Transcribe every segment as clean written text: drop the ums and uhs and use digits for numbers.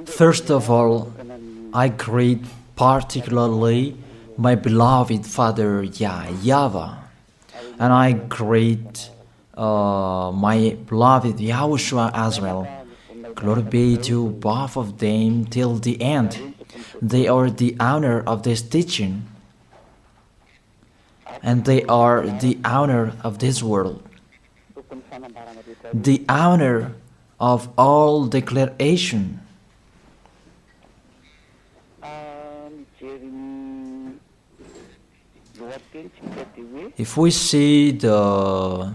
First of all, I greet particularly my beloved Father YAHVAH, and I greet my beloved YAHOSHUA as well. Glory be to both of them till the end. They are the honor of this teaching, and they are the honor of this world, the honor of all declaration. If we see the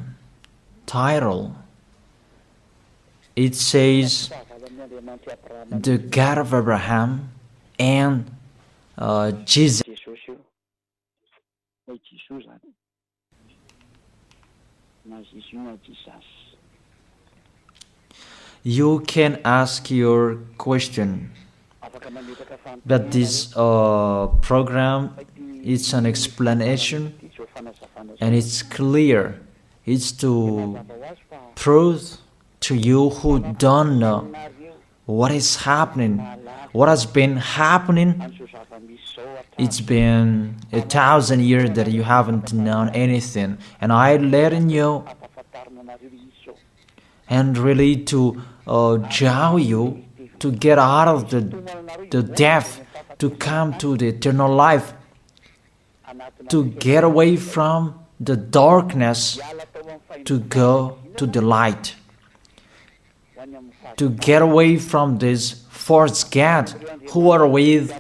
title, it says the God of Abraham and Jesus. You can ask your question, but this program, it's an explanation and it's clear. It's to prove to you who don't know what is happening, what has been happening. It's been 1,000 years that you haven't known anything, and I'm letting you and really to draw you to get out of the death, to come to the eternal life, to get away from the darkness, to go to the light, to get away from this false god who are with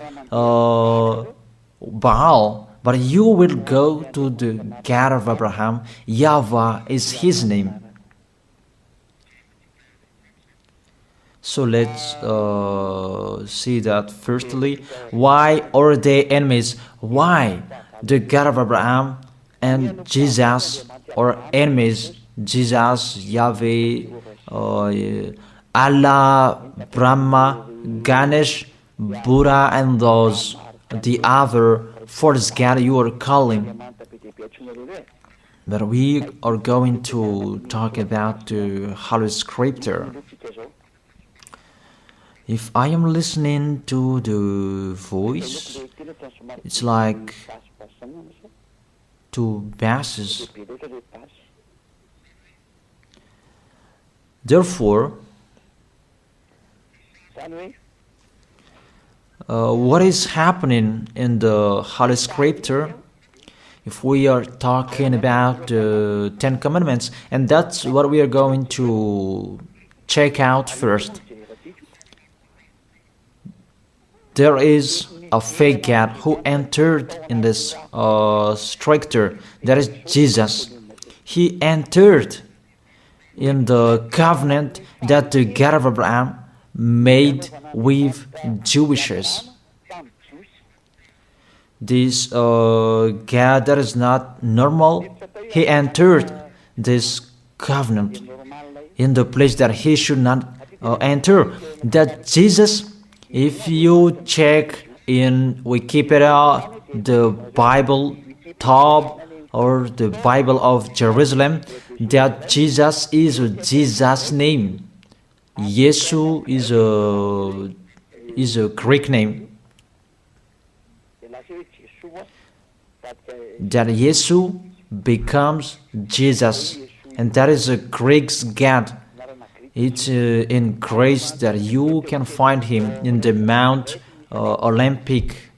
Baal, but you will go to the God of Abraham. YAHVAH is his name. So let's see that firstly. Why are they enemies? Why the God of Abraham and Jesus are enemies? Jesus, Yahweh, Allah, Brahma, Ganesh, Buddha, and those, the other false god you are calling. But we are going to talk about the Holy Scripture. If I am listening to the voice, it's like two basses. Therefore, what is happening in the Holy Scripture? If we are talking about the 10 Commandments, and that's what we are going to check out first. There is a fake God who entered in this Scripture. That is Jesus. He entered in the covenant that the God of Abraham made with Jewishes. This God that is not normal, he entered this covenant in the place that he should not enter. That Jesus, if you check in Wikipedia, the Bible top or the Bible of Jerusalem, that Jesus is Jesus' name. Yesu is a Greek name. That Yesu becomes Jesus, and that is a Greek God. It's in grace that you can find him in the Mount Olympic,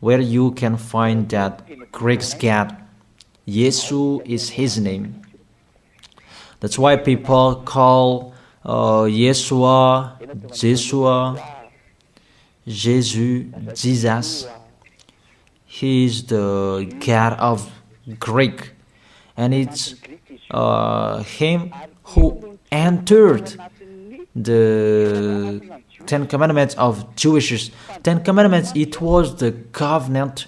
where you can find that Greek God. Yesu is his name. That's why people call Yeshua, Jeshua, Jesus, Jesus. He is the God of Greek, and it's him who entered the 10 Commandments of Jewishes. 10 Commandments, it was the covenant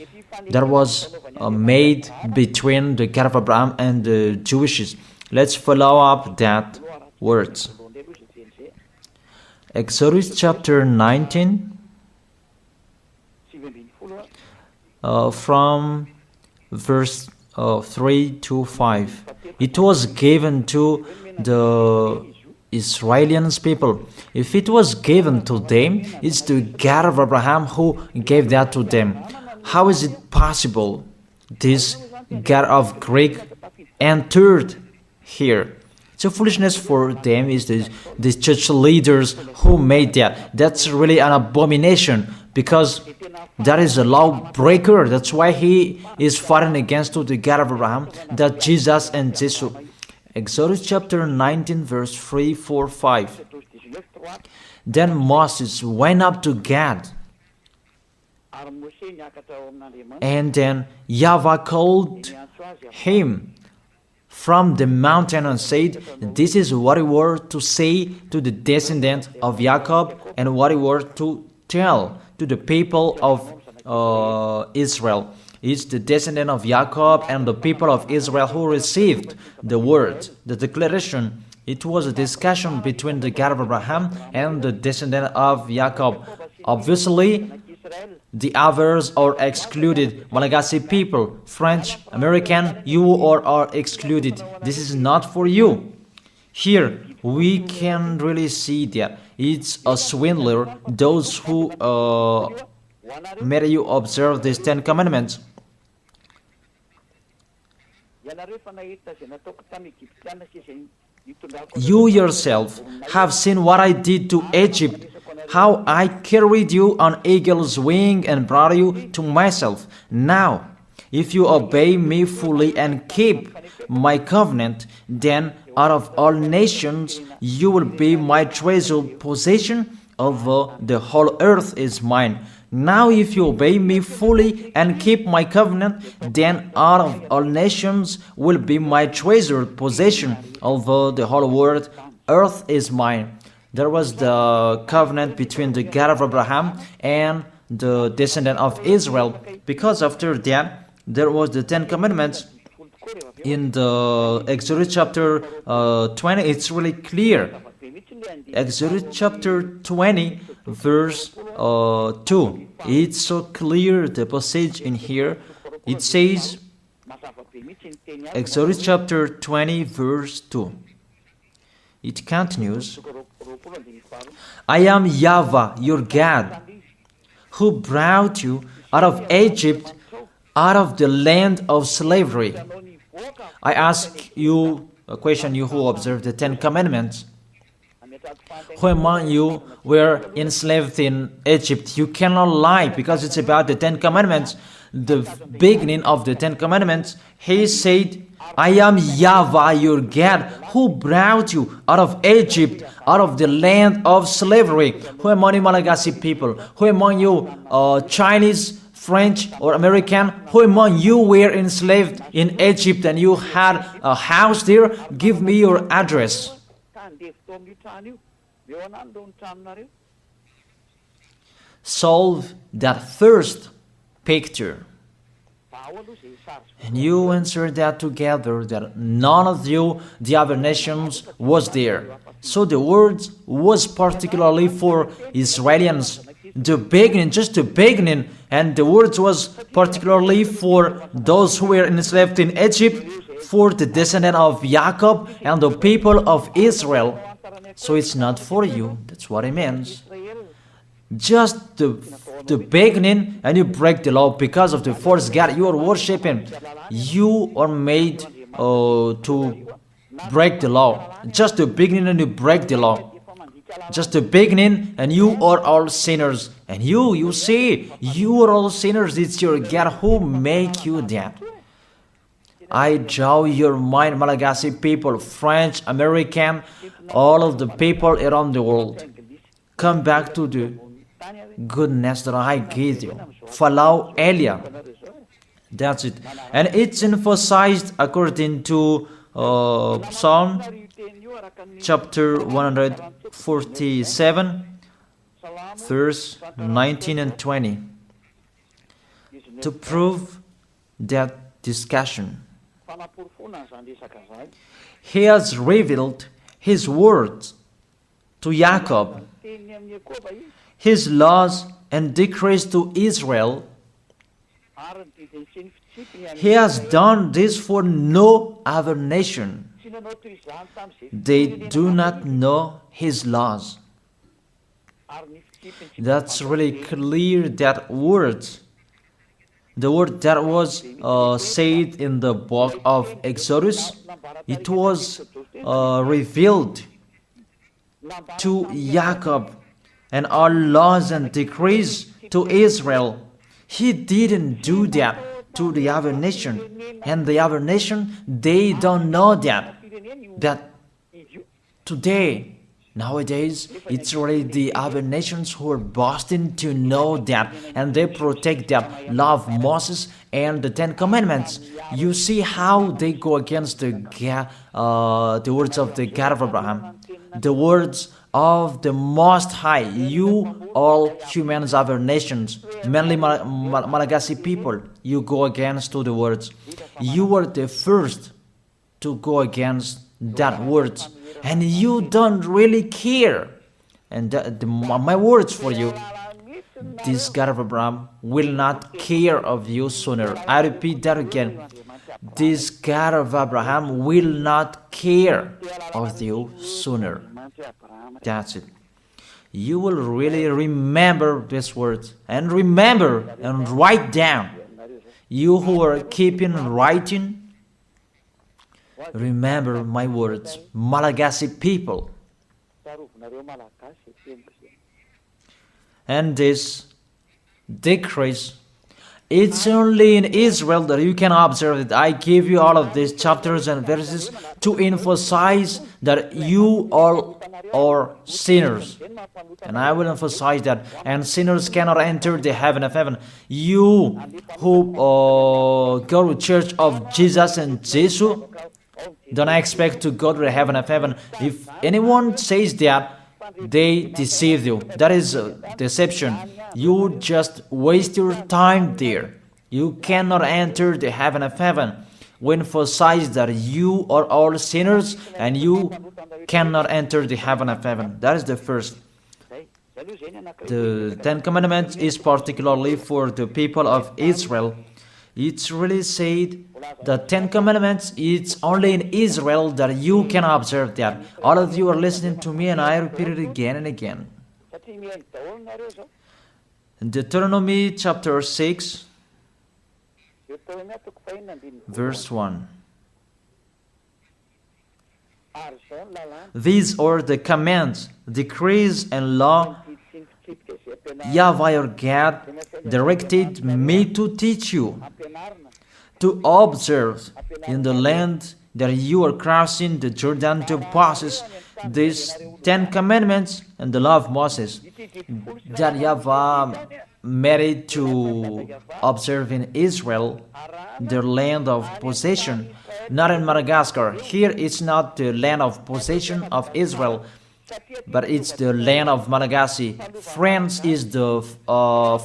that was made between the God of Abraham and the Jewishes. Let's follow up that words. Exodus chapter 19, from verse 3 to 5. It was given to the Israelians people. If it was given to them, it's the God of Abraham who gave that to them. How is it possible this God of Greek entered here? So foolishness for them is the church leaders who made that. That's really an abomination because that is a lawbreaker. That's why he is fighting against the God of Abraham, that Jesus and Jesus. Exodus chapter 19 verse 3, 4, 5. Then Moses went up to Gad, and then YAHVAH called him from the mountain and said, "This is what you were to say to the descendant of Jacob, and what you were to tell to the people of Israel." It's the descendant of Jacob and the people of Israel who received the word, the declaration. It was a discussion between the God of Abraham and the descendant of Jacob. Obviously, the others are excluded. Malagasy people, French, American, you are excluded. This is not for you. Here, we can really see that it's a swindler, those who made you observe these 10 commandments. You yourself have seen what I did to Egypt, how I carried you on eagle's wing and brought you to myself. Now, if you obey me fully and keep my covenant, then out of all nations you will be my treasured possession, although the whole earth is mine. Now if you obey me fully and keep my covenant, then out of all nations will be my treasured possession, although the whole world, earth is mine. There was the covenant between the God of Abraham and the descendant of Israel. Because after that, there was the 10 commandments. In the Exodus chapter 20, it's really clear. Exodus chapter 20 verse 2. It's so clear, the passage in here. It says, Exodus chapter 20 verse 2. It continues, I am YAHVAH, your God, who brought you out of Egypt, out of the land of slavery. I ask you a question, you who observe the 10 commandments. Who among you were enslaved in Egypt? You cannot lie, because it's about the 10 commandments. The beginning of the 10 commandments, he said, I am YAHVAH, your God, who brought you out of Egypt, out of the land of slavery. Who among you Malagasy people? Who among you Chinese, French, or American? Who among you were enslaved in Egypt and you had a house there? Give me your address. Solve that first picture. And you answer that together, that none of you, the other nations, was there. So the words was particularly for Israelians. The beginning, just the beginning, and the words was particularly for those who were enslaved in Egypt, for the descendant of Jacob and the people of Israel. So it's not for you. That's what it means. Just the beginning, and you break the law because of the false God you are worshiping. You are made to break the law. Just the beginning, and you break the law. Just the beginning, and you are all sinners. And you see, you are all sinners. It's your God who make you that. I draw your mind, Malagasy people, French, American, all of the people around the world. Come back to the goodness that I gave you. Follow Elia. That's it. And it's emphasized according to Psalm chapter 147, verse 19 and 20. To prove that discussion, he has revealed his words to Jacob, his laws and decrees to Israel. He has done this for no other nation. They do not know His laws. That's really clear, that word. The word that was said in the book of Exodus, it was revealed to Jacob, and all laws and decrees to Israel. He didn't do that to the other nation, and the other nation, they don't know that today, nowadays, it's really the other nations who are boasting to know that, and they protect that, love Moses and the Ten Commandments. You see how they go against the words of the God of Abraham, the words of the Most High. You, all humans, other nations, mainly Malagasy people, you go against to the words. You were the first to go against that words, and you don't really care. And my words for you, this God of Abraham will not care of you sooner. I repeat that again. This God of Abraham will not care of you sooner. That's it. You will really remember these words, and remember and write down. You who are keeping writing, remember my words, Malagasy people. And this decrease, it's only in Israel that you can observe it. I give you all of these chapters and verses to emphasize that you all are sinners. And I will emphasize that. And sinners cannot enter the heaven of heaven. You who go to church of Jesus and Jesus, don't expect to go to the heaven of heaven. If anyone says that, they deceive you. That is deception. You just waste your time there. You cannot enter the heaven of heaven. We emphasize that you are all sinners and you cannot enter the heaven of heaven. That is the first. The Ten Commandments is particularly for the people of Israel. It's really said the Ten Commandments, it's only in Israel that you can observe that. All of you are listening to me and I repeat it again and again. Deuteronomy chapter 6, verse 1. These are the commands, decrees, and law YAHVAH your God directed me to teach you, to observe in the land that you are crossing the Jordan to possess these 10 commandments and the law of Moses, that YAHVAH made it to observe in Israel, their land of possession, not in Madagascar. Here it's not the land of possession of Israel, but it's the land of Malagasy. France is the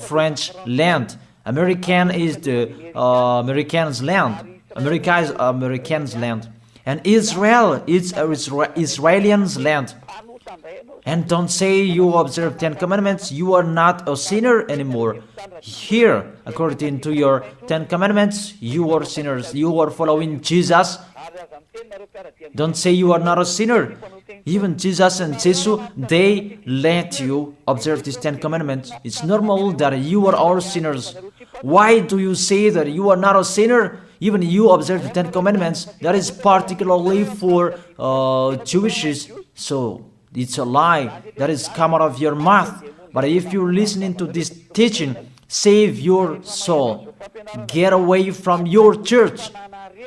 French land. American is the Americans' land. America is Americans' land. And Israel is Israelians' land. And don't say you observe 10 commandments, you are not a sinner anymore. Here, according to your 10 commandments, you are sinners. You are following Jesus. Don't say you are not a sinner. Even Jesus and Jesus, they let you observe these 10 commandments. It's normal that you are all sinners. Why do you say that you are not a sinner? Even you observe the 10 commandments. That is particularly for Jewishes. So it's a lie that is come out of your mouth. But if you're listening to this teaching, save your soul. Get away from your church.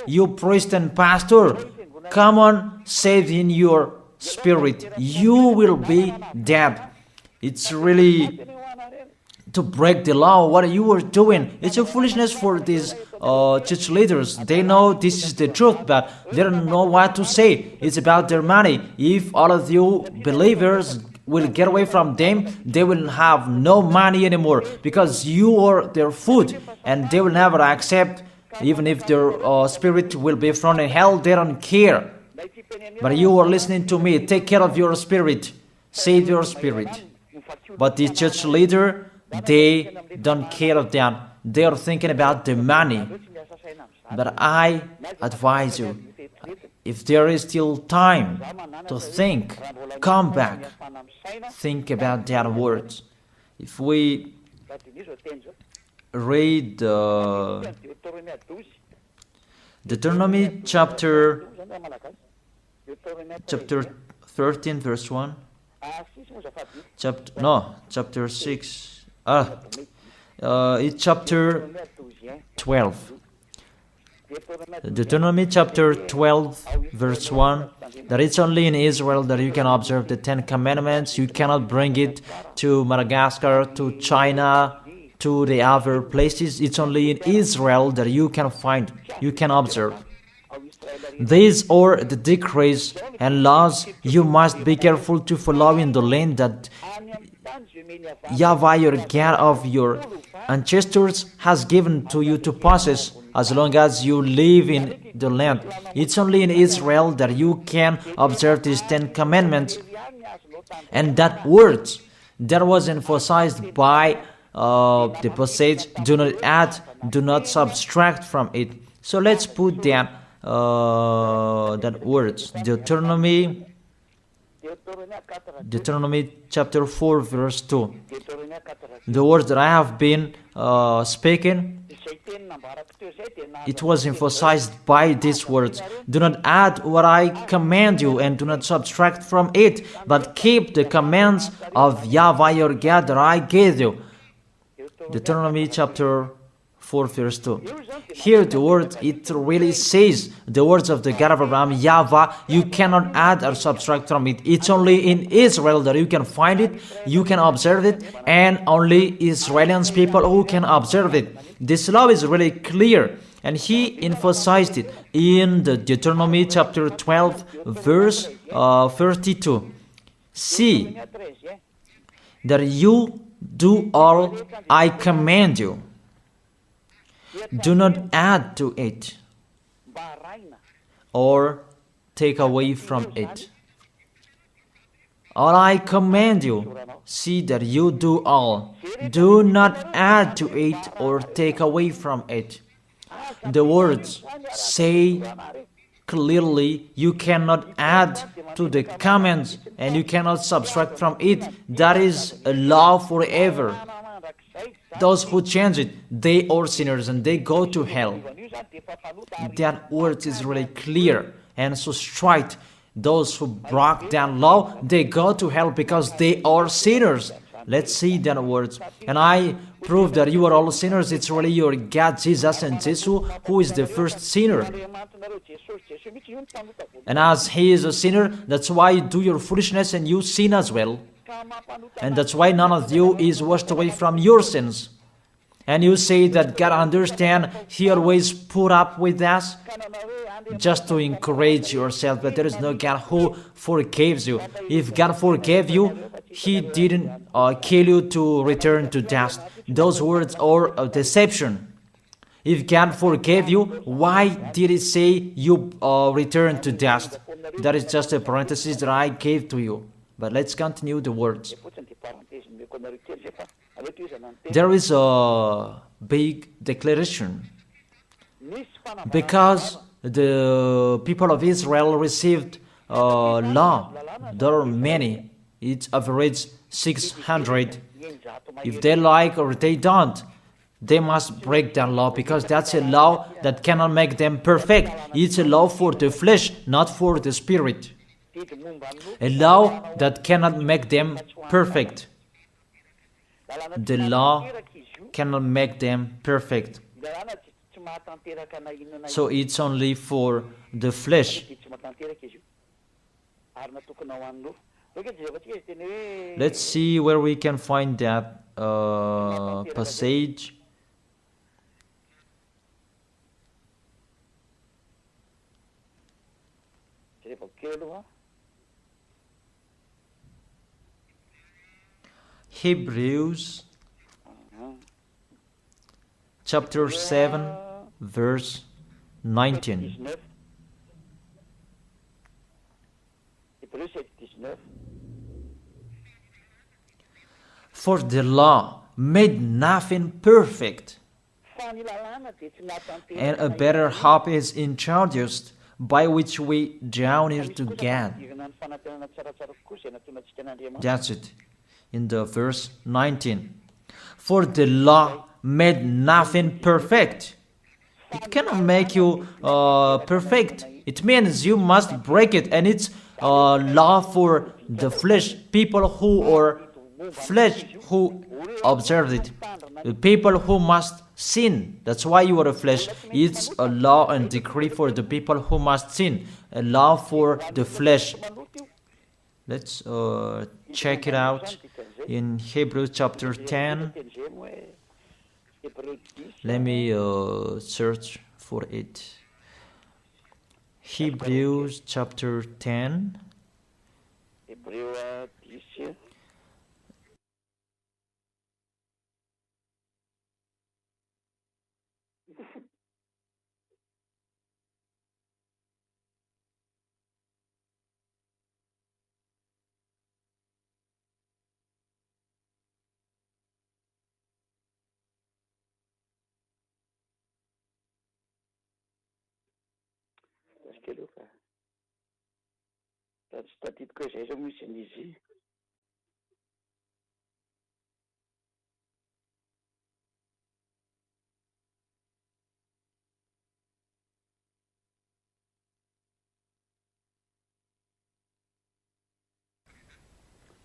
You priest and pastor, come on, save in your spirit. You will be dead. It's really to break the law. What you are doing, it's a foolishness for these church leaders. They know this is the truth, but they don't know what to say. It's about their money. If all of you believers will get away from them, they will have no money anymore, because you are their food, and they will never accept. Even if their spirit will be thrown in hell, they don't care. But you are listening to me. Take care of your spirit. Save your spirit. But the church leader, they don't care of that. They are thinking about the money. But I advise you, If there is still time to think, come back, think about that words. If we read Deuteronomy chapter 13 verse 1, chapter 6, it's chapter 12. Deuteronomy chapter 12 verse 1, that it's only in Israel that you can observe the 10 commandments. You cannot bring it to Madagascar, to China, to the other places. It's only in Israel that you can find, you can observe. These are the decrees and laws you must be careful to follow in the land that YAHVAH, your God of your ancestors, has given to you to possess, as long as you live in the land. It's only in Israel that you can observe these 10 commandments. And that word that was emphasized by the passage, do not add, do not subtract from it. So let's put that words, Deuteronomy chapter 4 verse 2. The words that I have been speaking, it was emphasized by these words. Do not add what I command you, and do not subtract from it, but keep the commands of YAHVAH your God that I gave you. Deuteronomy chapter 4 verse 2. Here the word, it really says the words of the God of Abraham, YAHVAH, you cannot add or subtract from it. It's only in Israel that you can find it, you can observe it, and only Israeli people who can observe it. This law is really clear, and he emphasized it in the Deuteronomy chapter 12 verse 32. See that you do all I command you. Do not add to it or take away from it. All I command you, see that you do all. Do not add to it or take away from it. The words say clearly you cannot add to the commands and you cannot subtract from it. That is a law forever. Those who change it, they are sinners and they go to hell. That word is really clear and so straight. Those who broke that law, they go to hell because they are sinners. Let's see that words. And I prove that you are all sinners. It's really your God, Jesus and Jesus, who is the first sinner. And as he is a sinner, that's why you do your foolishness and you sin as well. And that's why none of you is washed away from your sins. And you say that God understands, he always put up with us, just to encourage yourself, but there is no God who forgives you. If God forgave you, he didn't kill you to return to dust. Those words are a deception. If God forgave you, why did he say you return to dust? That is just a parenthesis that I gave to you. But let's continue the words. There is a big declaration. Because the people of Israel received law, there are many. It's average 600. If they like or they don't, they must break that law, because that's a law that cannot make them perfect. It's a law for the flesh, not for the spirit. A law that cannot make them perfect. The law cannot make them perfect. So it's only for the flesh. Let's see where we can find that passage. Hebrews chapter 7 verse 19. For the law made nothing perfect, and a better hope is introduced, by which we draw near to God. That's it. In the verse 19. For the law made nothing perfect. It cannot make you perfect. It means you must break it, and it's law for the flesh, people who are flesh who observe it. The people who must sin. That's why you are a flesh. It's a law and decree for the people who must sin. A law for the flesh. Let's check it out in Hebrews chapter 10. Let me search for it. Hebrews chapter 10.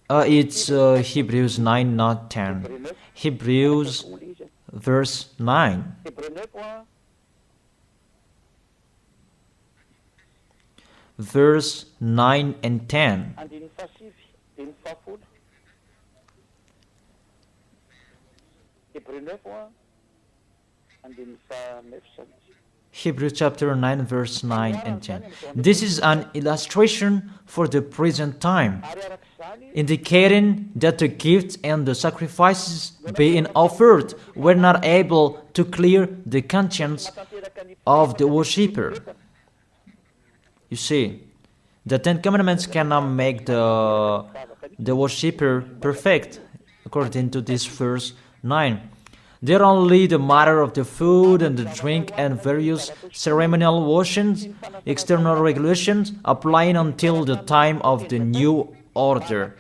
It's Hebrews 9, not 10. Hebrews verse 9. Verse 9 and 10. Hebrews chapter 9, verse 9 and 10. This is an illustration for the present time, indicating that the gifts and the sacrifices being offered were not able to clear the conscience of the worshipper. You see, the Ten Commandments cannot make the worshipper perfect, according to this verse 9. They're only the matter of the food and the drink and various ceremonial washings, external regulations applying until the time of the new order.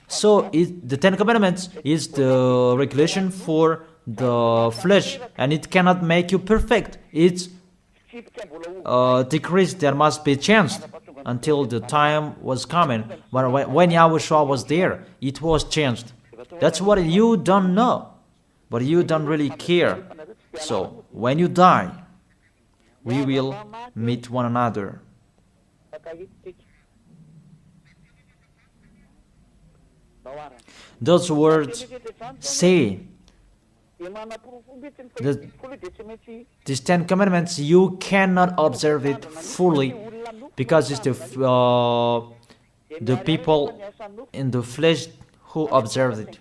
So the Ten Commandments is the regulation for the flesh, and it cannot make you perfect. It's decrease that must be changed until the time was coming. But when YAHOSHUA was there, it was changed. That's what you don't know. But you don't really care. So, when you die, we will meet one another. Those words say that these Ten Commandments, you cannot observe it fully because it's the people in the flesh who observe it.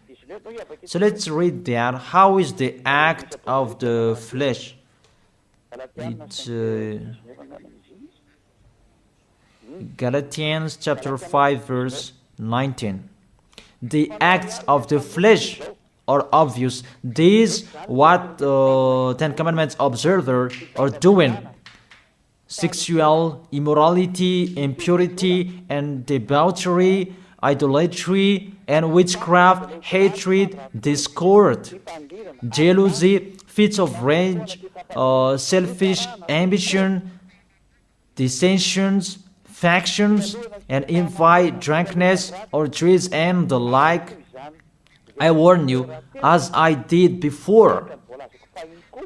So let's read that. How is the act of the flesh? It's Galatians chapter 5 verse 19. The acts of the flesh are obvious. These what Ten Commandments observers are doing. Sexual immorality, impurity, and debauchery, idolatry, and witchcraft, hatred, discord, jealousy, fits of rage, selfish ambition, dissensions, factions, and envy, drunkenness, orgies, and the like. I warn you, as I did before,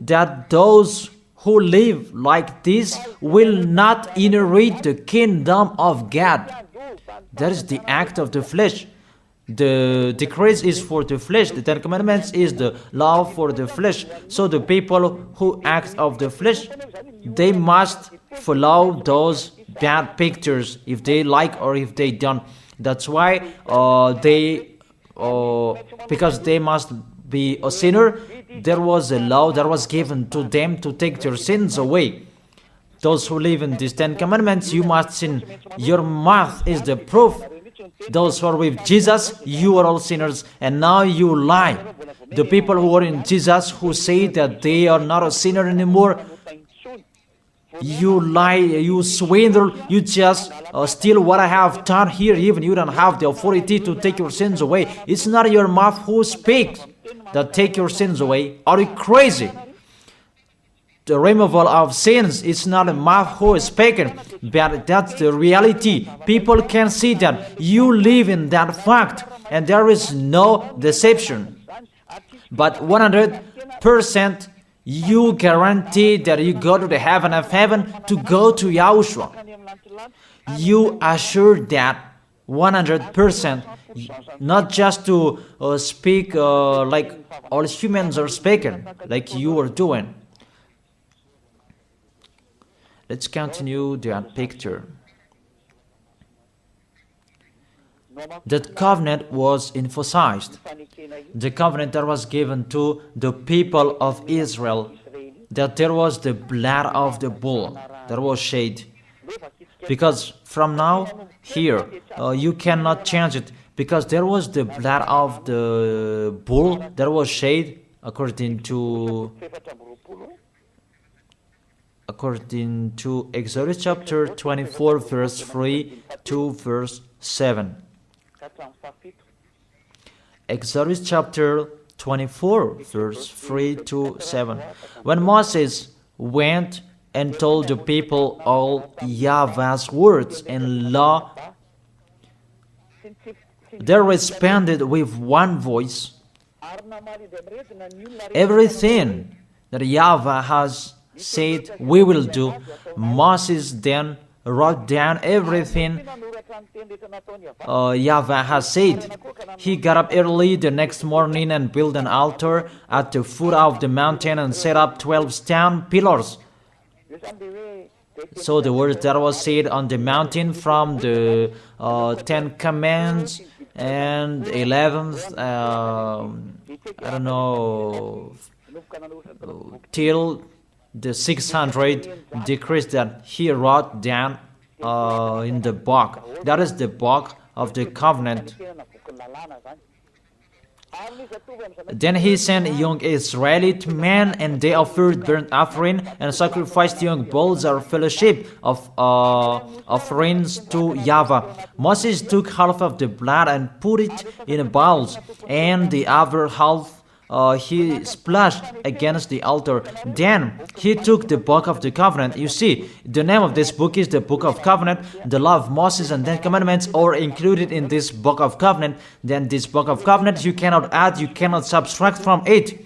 that those who live like this will not inherit the kingdom of God. That is the act of the flesh. The decrease is for the flesh. The Ten Commandments is the law for the flesh. So the people who act of the flesh, they must follow those bad pictures if they like or if they don't. That's why because they must be a sinner, there was a law that was given to them to take their sins away. Those who live in these Ten Commandments, you must sin. Your mouth is the proof. Those who are with Jesus, you are all sinners, and now you lie. The people who are in Jesus, who say that they are not a sinner anymore, You lie, you swindle, you just steal what I have done here. Even you don't have the authority to take your sins away. It's not your mouth who speaks that take your sins away. Are you crazy? The removal of sins is not a mouth who is speaking, but that's the reality. People can see that you live in that fact, and there is no deception. But 100%, you guarantee that you go to the heaven of heaven to go to Yahushua. You assure that 100%, not just to speak like all humans are speaking, like you are doing. Let's continue that picture. That covenant was emphasized. The covenant that was given to the people of Israel, that there was the blood of the bull that was shed. Because from now, here, you cannot change it, because there was the blood of the bull that was shed according to Exodus chapter 24, verse 3 to verse 7. Exodus chapter 24, verse 3 to 7. When Moses went and told the people all YAHVAH's words and law, they responded with one voice. Everything that YAHVAH has said we will do. Moses then wrote down everything YAHVAH has said. He got up early the next morning and built an altar at the foot of the mountain and set up 12 stone pillars. So the words that was said on the mountain from the 10 Commandments and 11th, till the 600 decrees that he wrote down in the book. That is the book of the covenant. Then he sent young Israelite men, and they offered burnt offering and sacrificed young bulls or fellowship of offerings to YAHVAH. Moses took half of the blood and put it in bowls, and the other half he splashed against the altar. Then he took the book of the covenant. You see, the name of this book is the book of covenant. The law of Moses and 10 commandments are included in this book of covenant. Then this book of covenant, you cannot add, you cannot subtract from it.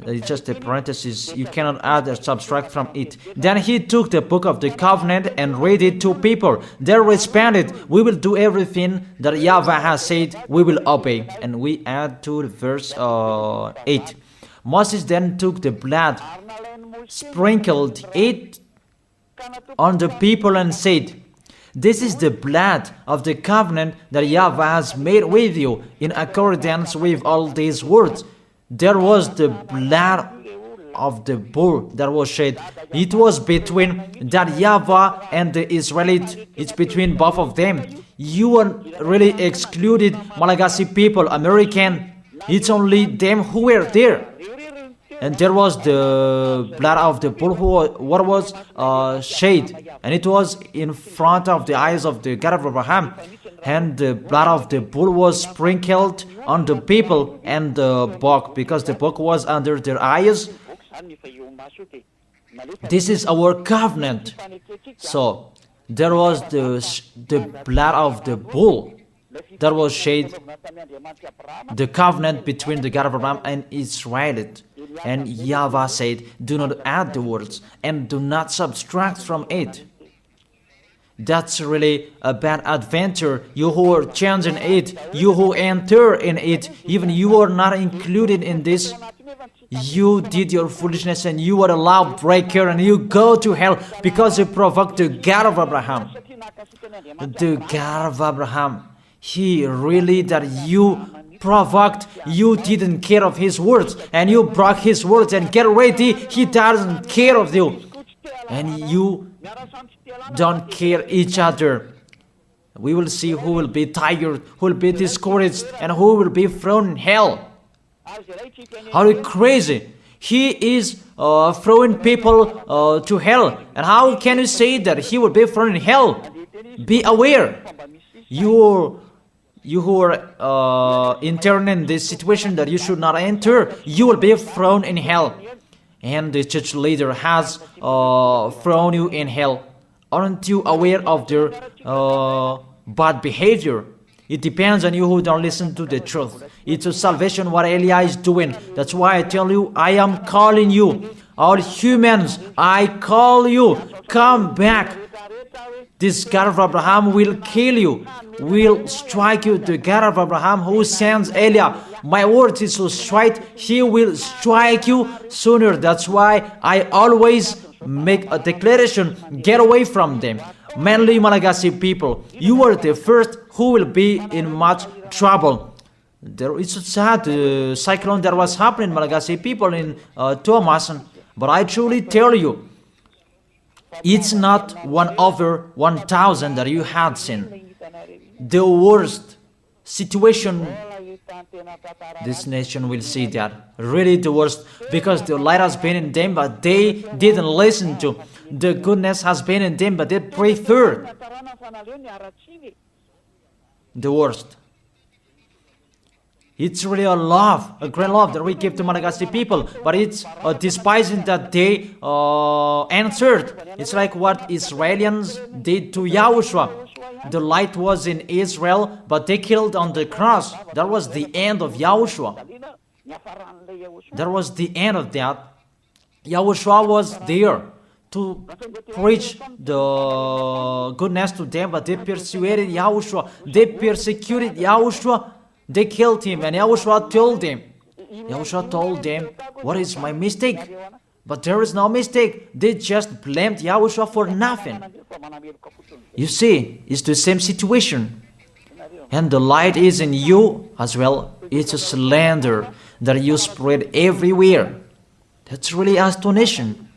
It's just a parenthesis. You cannot add or subtract from it. Then he took the book of the covenant and read it to people. They responded, we will do everything that YAHVAH has said, we will obey. And we add to verse 8. Moses then took the blood, sprinkled it on the people and said, this is the blood of the covenant that YAHVAH has made with you in accordance with all these words. There was the blood of the bull that was shed. It was between that YAHVAH and the Israelite. It's between both of them. You are really excluded, Malagasy people, American. It's only them who were there. And there was the blood of the bull what was shed. And it was in front of the eyes of the God of Abraham. And the blood of the bull was sprinkled on the people and the book, because the book was under their eyes. This is our covenant. So there was the blood of the bull that was shed, the covenant between the God of Abraham and Israel. And YAHVAH said, do not add the words and do not subtract from it. That's really a bad adventure. You who are changing it, you who enter in it, even you are not included in this. You did your foolishness and you are a lawbreaker and you go to hell because you provoked the God of Abraham. The God of Abraham, he really that you provoked, you didn't care of his words and you broke his words, and get ready, he doesn't care of you. And you don't care each other. We will see who will be tired, who will be discouraged, and who will be thrown in hell. Are you crazy? He is throwing people to hell. And how can you say that he will be thrown in hell? Be aware. You who are intern in this situation that you should not enter, you will be thrown in hell. And the church leader has thrown you in hell. Aren't you aware of their bad behavior? It depends on you who don't listen to the truth. It's a salvation what Eliah is doing. That's why I tell you, I am calling you. All humans, I call you. Come back. This God of Abraham will kill you, will strike you. The God of Abraham who sends Eliah. My word is so straight, he will strike you sooner. That's why I always make a declaration, get away from them. Mainly Malagasy people, you are the first who will be in much trouble. There is a sad cyclone that was happening, Malagasy people in Tuamasan. But I truly tell you, it's not 1 over 1,000 that you had seen. The worst situation, this nation will see that. Really the worst. Because the light has been in them, but they didn't listen to. The goodness has been in them, but they preferred the worst. It's really a love, a great love that we give to Malagasy people, but it's a despising that they answered. It's like what Israelis did to Yahushua. The light was in Israel, but they killed on the cross. That was the end of Yahushua. That was the end of that. Yahushua was there to preach the goodness to them, but they persuaded Yahushua. They persecuted Yahushua. They killed him, and Yahushua told them, what is my mistake? But there is no mistake. They just blamed Yahushua for nothing. You see, it's the same situation. And the light is in you as well. It's a slander that you spread everywhere. That's really astonishing.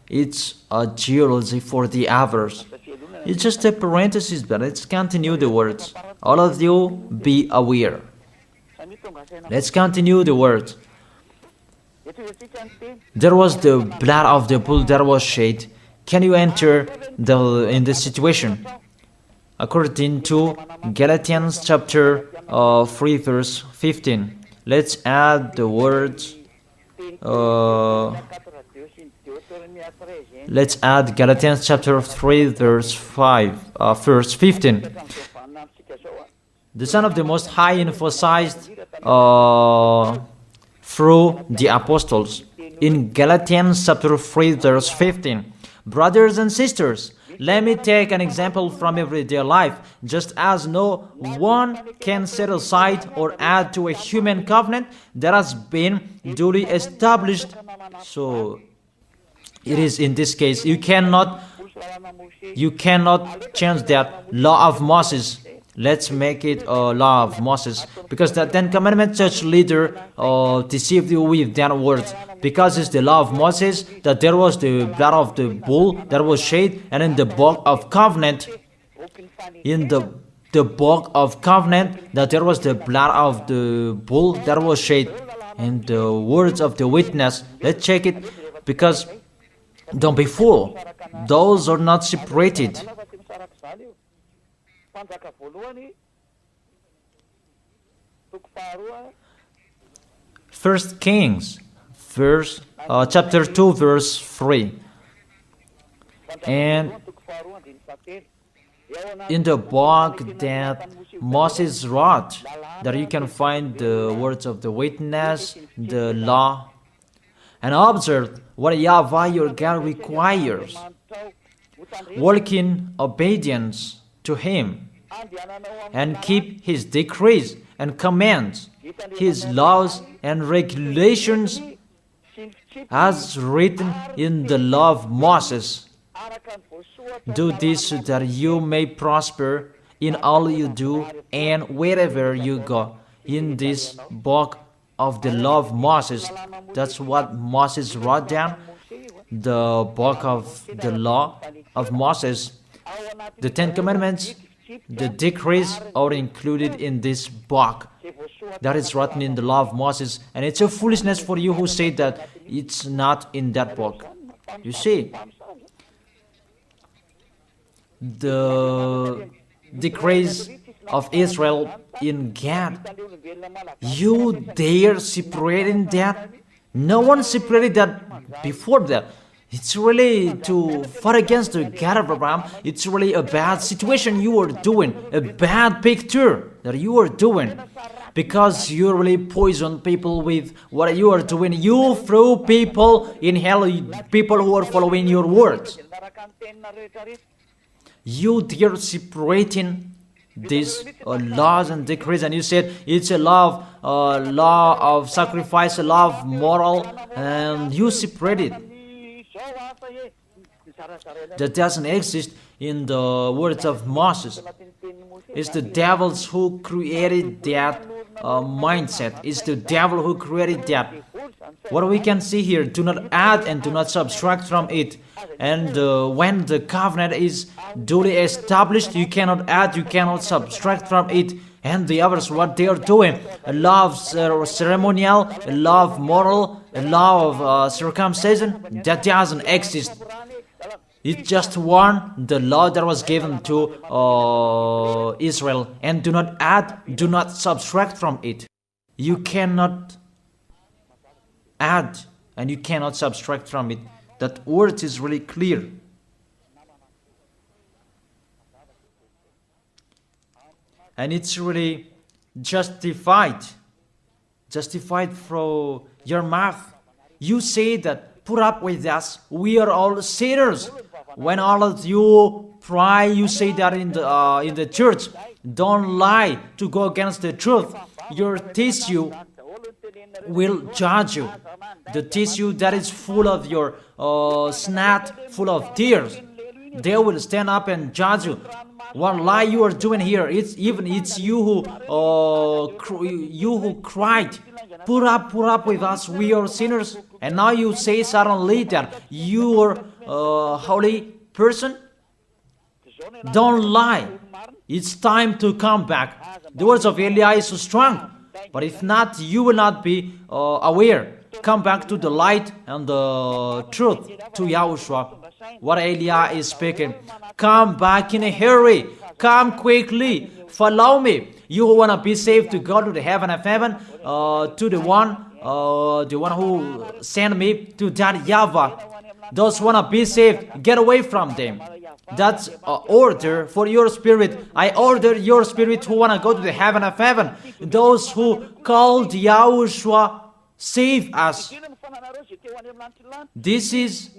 It's a geology for the others. It's just a parenthesis, but let's continue the words. All of you, be aware. Let's continue the words. There was the blood of the bull that was shed. Can you enter in this situation? According to Galatians chapter 3 verse 15. Let's add the words. Let's add Galatians chapter 3 verse 15. The Son of the Most High emphasized through the apostles in Galatians chapter 3 verse 15. Brothers and sisters, let me take an example from everyday life. Just as no one can set aside or add to a human covenant that has been duly established, so it is in this case, you cannot change that law of Moses. Let's make it a law of Moses, because the Ten Commandments church leader deceived you with that words. Because it's the law of Moses that there was the blood of the bull that was shed, and in the book of covenant, the book of covenant, that there was the blood of the bull that was shed, and the words of the witness. Let's check it, because don't be fooled. Those are not separated. First Kings, chapter 2, verse 3. And in the book that Moses wrote, that you can find the words of the witness, the law, and observe what YAHVAH your God requires. Walk in obedience to Him, and keep His decrees and commands, His laws and regulations, as written in the law of Moses. Do this so that you may prosper in all you do and wherever you go. In this book of the law of Moses, that's what Moses wrote down, the book of the law of Moses. The Ten Commandments, the decrees are included in this book. that is written in the law of Moses, and it's a foolishness for you who say that it's not in that book. You see, the decrees of Israel in Gad, you dare separating that? No one separated that before that. It's really to fight against the God of Abraham. It's really a bad situation you are doing, a bad picture that you are doing, because you really poison people with what you are doing. You throw people in hell, people who are following your words. You dare separating these laws and decrees, and you said it's a law of sacrifice, a law of moral, and you separate it. That doesn't exist in the words of Moses. It's the devils who created that mindset. It's the devil who created that. What we can see here, do not add and do not subtract from it. And when the covenant is duly established, you cannot add, you cannot subtract from it. And the others, what they are doing, a law of ceremonial, a law of moral, a law of circumcision, that doesn't exist. It's just one, the law that was given to Israel. And do not add, do not subtract from it. You cannot add and you cannot subtract from it. That word is really clear. And it's really justified from your mouth. You say that, put up with us, we are all sinners. When all of you pray, you say that in the church. Don't lie to go against the truth. Your tissue will judge you. The tissue that is full of your snot, full of tears, they will stand up and judge you. What lie you are doing here? It's you who cried. Put up with us. We are sinners. And now you say suddenly that you are a holy person. Don't lie. It's time to come back. The words of Eliah is so strong. But if not, you will not be aware. Come back to the light and the truth, to Yahushua. What Eliah is speaking. Come back in a hurry. Come quickly. Follow me. You who want to be saved, to go to the heaven of heaven, to the one who sent me, to that YAHVAH. Those who want to be saved, get away from them. That's an order for your spirit. I order your spirit who want to go to the heaven of heaven. Those who called Yahushua, save us. This is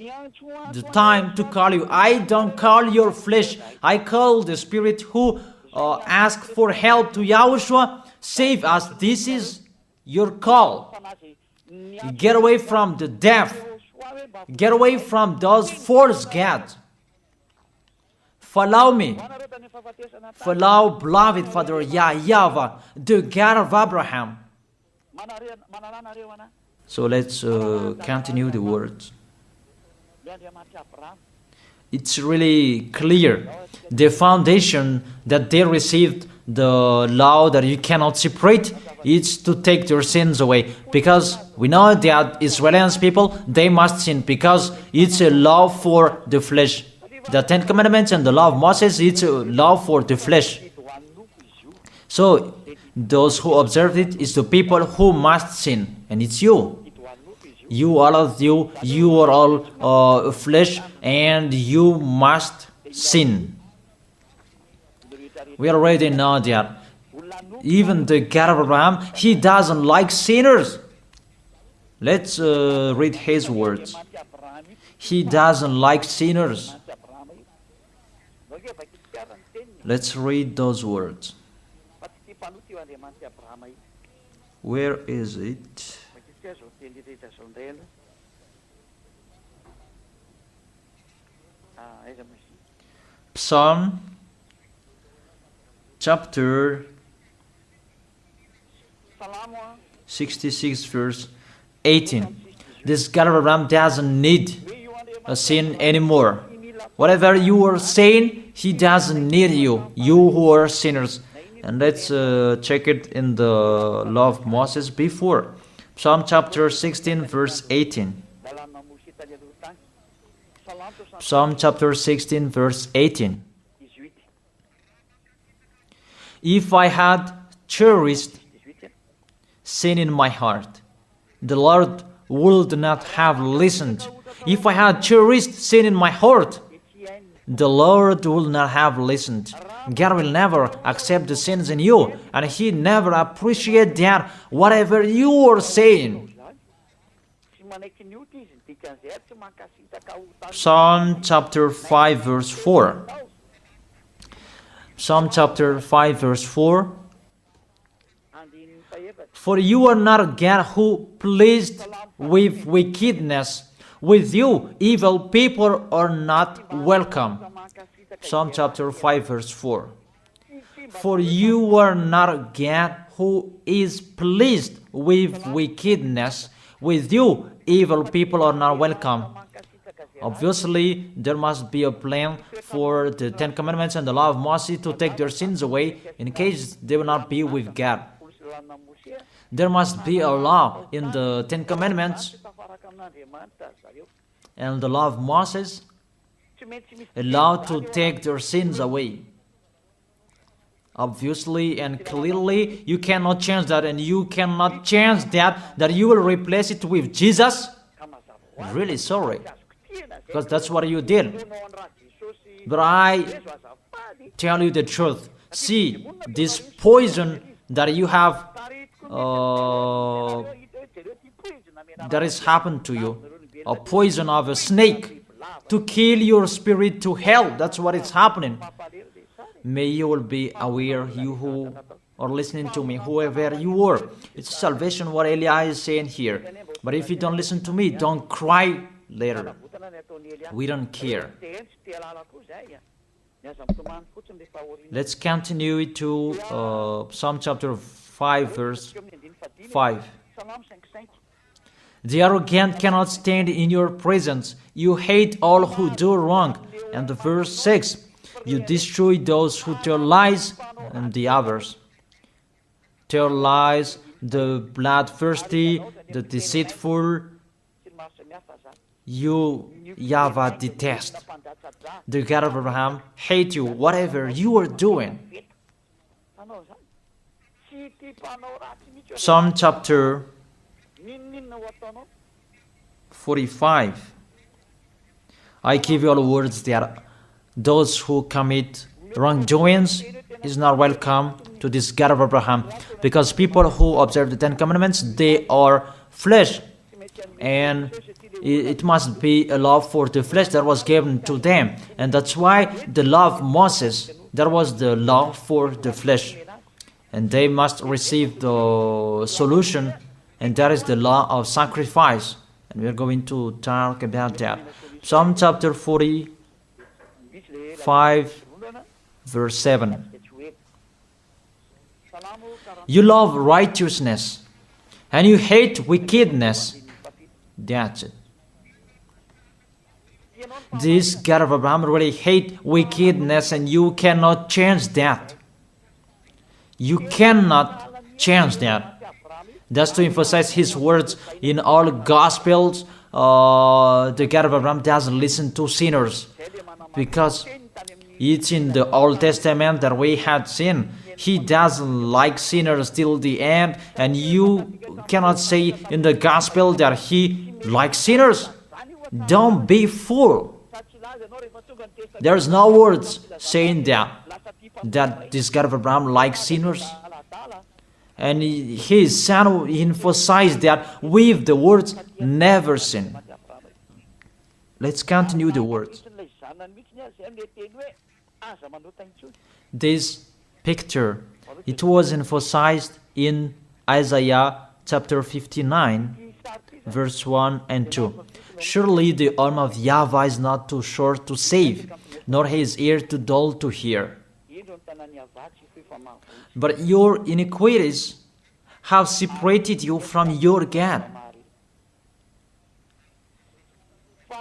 the time to call you. I don't call your flesh. I call the spirit who ask for help to Yahushua. Save us. This is your call. Get away from the deaf. Get away from those false gods. Follow me. Follow beloved Father YAHVAH, the God of Abraham. So let's continue the words. It's really clear. The foundation that they received, the law that you cannot separate, is to take their sins away. Because we know that Israeli people, they must sin because it's a law for the flesh. The Ten Commandments and the law of Moses, it's a law for the flesh. So those who observe it is the people who must sin. And it's you. You, all of you, you are all flesh and you must sin. We already know that. Even the God of Abraham, he doesn't like sinners. Let's read his words. He doesn't like sinners. Let's read those words. Where is it? Psalm chapter 66 verse 18. This God of Abraham doesn't need a sin anymore. Whatever you are saying, he doesn't need you. You who are sinners. And let's check it in the law of Moses before. Psalm chapter 16 verse 18. Psalm chapter 16 verse 18. If I had cherished sin in my heart, the Lord would not have listened. If I had cherished sin in my heart, the Lord will not have listened. God will never accept the sins in you, and He never appreciate that whatever you are saying. Psalm chapter 5 verse 4. Psalm chapter 5 verse 4. For you are not a God who pleased with wickedness. With you, evil people are not welcome. Psalm chapter 5 verse 4. For you are not a God who is pleased with wickedness. With you, evil people are not welcome. Obviously, there must be a plan for the Ten Commandments and the law of Moses to take their sins away in case they will not be with God. There must be a law in the Ten Commandments and the law of Moses, a law to take their sins away. Obviously and clearly, you cannot change that, and you cannot change that you will replace it with Jesus. Really sorry, because that's what you did. But I tell you the truth. See, this poison that you have, that has happened to you, a poison of a snake to kill your spirit to hell. That's what is happening. May you will be aware, you who are listening to me, whoever you are. It's salvation what Eli is saying here. But if you don't listen to me, don't cry later. We don't care. Let's continue to Psalm chapter 5 verse 5. The arrogant cannot stand in your presence. You hate all who do wrong. And the verse 6. You destroy those who tell lies and the others. Tell lies, the bloodthirsty, the deceitful. You, YAHVAH, detest. The God of Abraham hate you, whatever you are doing. Psalm chapter 45. I give you all words that those who commit wrongdoings is not welcome to this God of Abraham, because people who observe the Ten Commandments, they are flesh, and it must be a law for the flesh that was given to them, and that's why the law of Moses, that was the law for the flesh, and they must receive the solution, and that is the law of sacrifice, and we are going to talk about that. Psalm chapter 45 verse 7. You love righteousness and you hate wickedness. That's it. This God of Abraham really hate wickedness, and you cannot change that. You cannot change that. That's to emphasize his words in all Gospels. The God of Abraham doesn't listen to sinners, because it's in the Old Testament that we had seen. He doesn't like sinners till the end, and you cannot say in the Gospel that he likes sinners. Don't be fool. There's no words saying that this God of Abraham likes sinners. And his son emphasized that with the words, never sin. Let's continue the words. This picture, it was emphasized in Isaiah chapter 59, verse 1 and 2. Surely the arm of YAHVAH is not too short to save, nor his ear too dull to hear. But your iniquities have separated you from your God.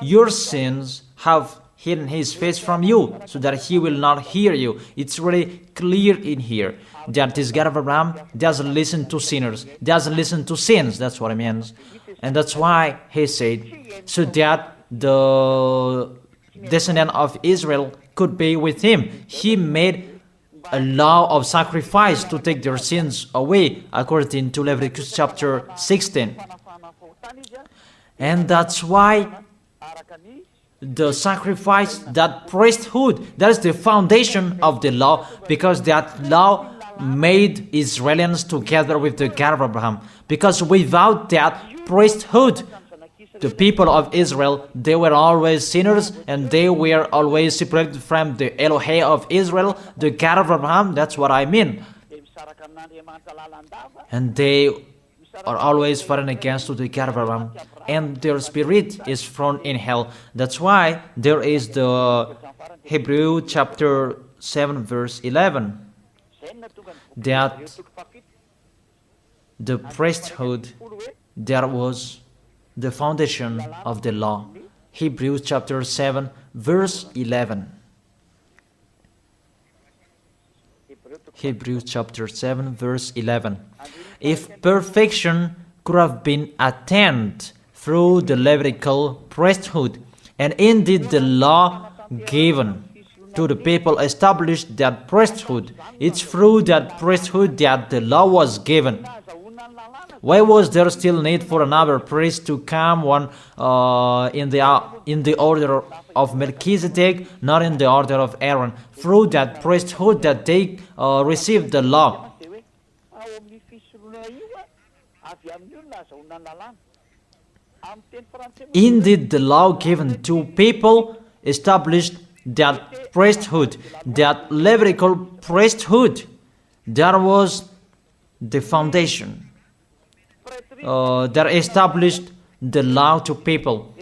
Your sins have hidden his face from you so that he will not hear you. It's really clear in here that this God of Abraham doesn't listen to sinners, doesn't listen to sins. That's what it means. And that's why he said, so that the descendant of Israel could be with him. He made a law of sacrifice to take their sins away, according to Leviticus chapter 16. And that's why the sacrifice, that priesthood, that is the foundation of the law, because that law made Israelians together with the God of Abraham. Because without that priesthood, the people of Israel, they were always sinners, and they were always separated from the Elohim of Israel, the God of Abraham. That's what I mean. And they are always fighting against the God of Abraham, and their spirit is thrown in hell. That's why there is the Hebrew chapter 7 verse 11, that the priesthood, that was the foundation of the law. Hebrews chapter 7 verse 11. Hebrews chapter 7 verse 11. If perfection could have been attained through the Levitical priesthood, and indeed the law given to the people established that priesthood, it's through that priesthood that the law was given. Why was there still need for another priest to come, one in the order of Melchizedek, not in the order of Aaron? Through that priesthood that they received the law. Indeed, the law given to people established that priesthood, that Levitical priesthood. That was the foundation that established the law to people.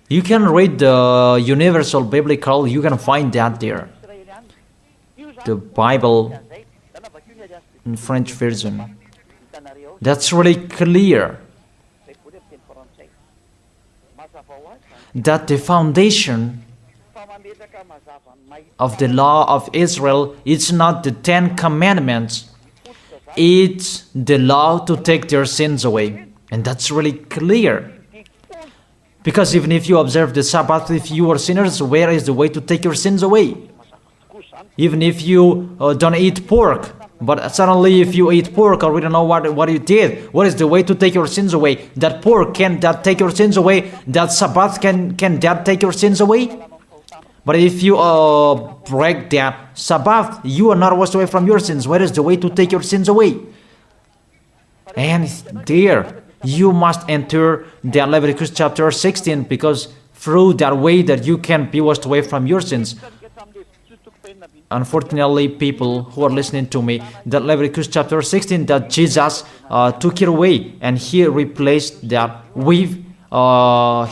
You can read the Universal Biblical, you can find that there. The Bible in French version. That's really clear that the foundation of the law of Israel is not the 10 Commandments, it's the law to take their sins away. And that's really clear. Because even if you observe the Sabbath, if you are sinners, where is the way to take your sins away? Even if you don't eat pork, but suddenly if you eat pork, or we don't know what you did, what is the way to take your sins away? That pork, can that take your sins away? That Sabbath, can that take your sins away? But if you break that Sabbath, you are not washed away from your sins. Where is the way to take your sins away? And there, you must enter the Leviticus chapter 16, because through that way that you can be washed away from your sins. Unfortunately, people who are listening to me, that Leviticus chapter 16, that Jesus took it away, and he replaced that with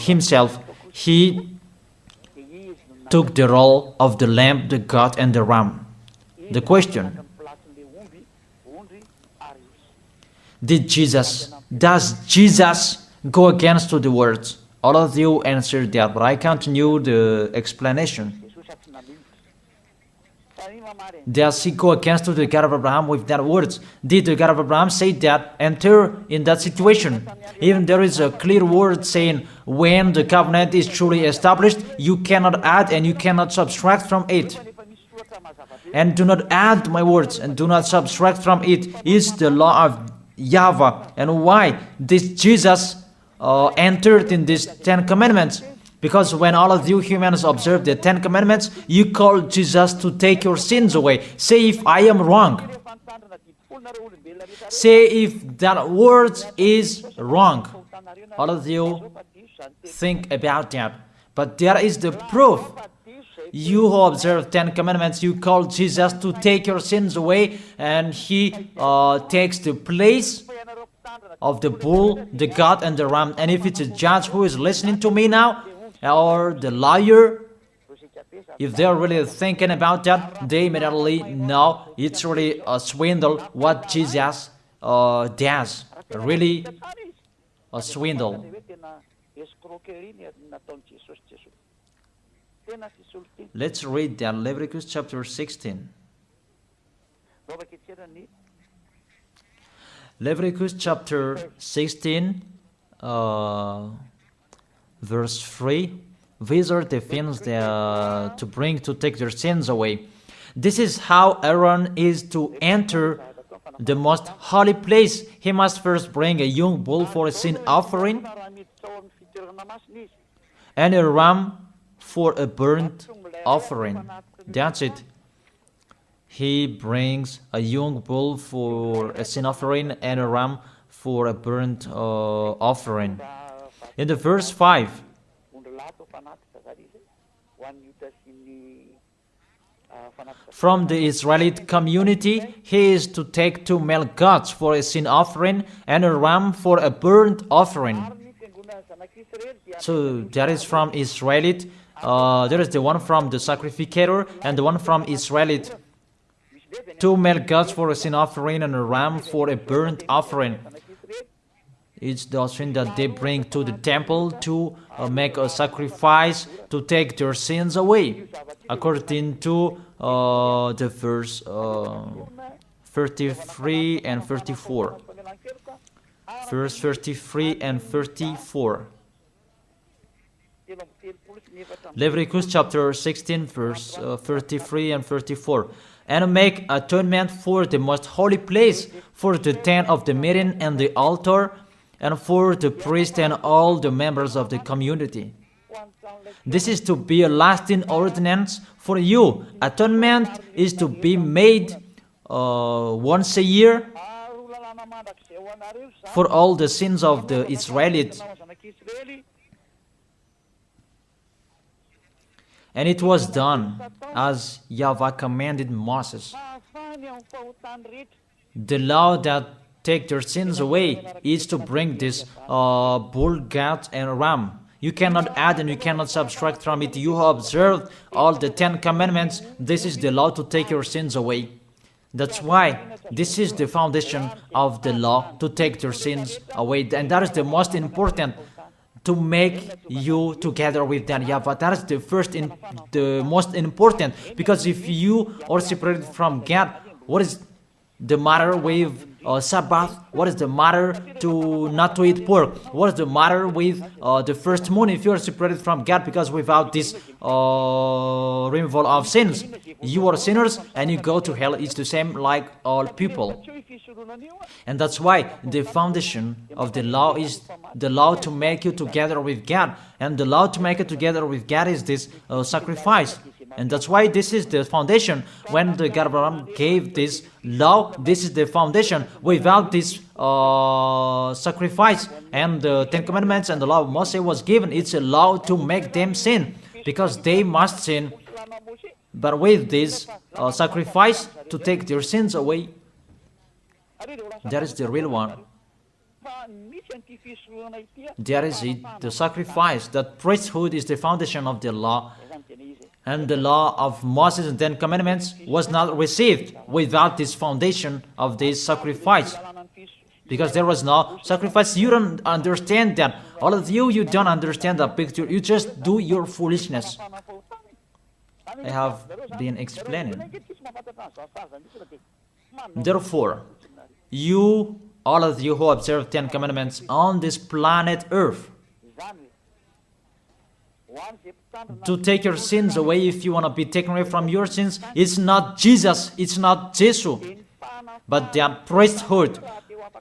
himself. He took the role of the lamb, the goat, and the ram. The question: does Jesus go against to the words? All of you answered that, but I continue the explanation. Does he go against to the God of Abraham with that words? Did the God of Abraham say that enter in that situation? Even there is a clear word saying when the covenant is truly established, you cannot add and you cannot subtract from it. And do not add my words and do not subtract from it is the law of YAHVAH. And why this Jesus entered in these 10 commandments? Because when all of you humans observe the 10 commandments, you call Jesus to take your sins away. Say if I am wrong. Say if that word is wrong. All of you think about that. But there is the proof. You who observe 10 commandments, you call Jesus to take your sins away, and he takes the place of the bull, the goat, and the ram. And if it's a judge who is listening to me now, or the lawyer, if they're really thinking about that, they immediately know it's really a swindle what Jesus does. Really a swindle. Let's read that, Leviticus chapter 16. Leviticus chapter 16, verse 3. These are the things that, to bring to take their sins away. This is how Aaron is to enter the most holy place. He must first bring a young bull for a sin offering and a ram for a burnt offering. That's it. He brings a young bull for a sin offering and a ram for a burnt offering. In the verse 5, from the Israelite community, he is to take 2 male goats for a sin offering and a ram for a burnt offering. So that is from Israelite. There is the one from the sacrificator and the one from Israelite. 2 male goats for a sin offering and a ram for a burnt offering. It's the offering that they bring to the temple to make a sacrifice to take their sins away, according to the verse 33 and 34. Verse 33 and 34. Leviticus chapter 16, verse 33 and 34. And make atonement for the most holy place, for the tent of the meeting and the altar, and for the priest and all the members of the community. This is to be a lasting ordinance for you. Atonement is to be made once a year for all the sins of the Israelites. And it was done as YAHVAH commanded Moses. The law that take their sins away is to bring this bull, goat, and ram. You cannot add and you cannot subtract from it. You have observed all the 10 commandments. This is the law to take your sins away. That's why this is the foundation of the law, to take their sins away. And that is the most important, to make you together with that YAHVAH. That is the most important, because if you are separated from God, what is the matter with Sabbath? What is the matter to not to eat pork? What is the matter with the first moon if you are separated from God? Because without this removal of sins, you are sinners and you go to hell. It's the same like all people. And that's why the foundation of the law is the law to make you together with God. And the law to make it together with God is this sacrifice. And that's why this is the foundation. When the God Abraham gave this law, this is the foundation. Without this sacrifice and the 10 commandments and the law of Moses was given, it's a law to make them sin, because they must sin. But with this sacrifice to take their sins away, that is the real one. That is it, the sacrifice. That priesthood is the foundation of the law. And the law of Moses and 10 commandments was not received without this foundation of this sacrifice. Because there was no sacrifice. You don't understand that. All of you, you don't understand that picture. You just do your foolishness. I have been explaining. Therefore, you, all of you who observe 10 commandments on this planet Earth, to take your sins away, if you want to be taken away from your sins, it's not Jesus, it's not Jesus, but that priesthood.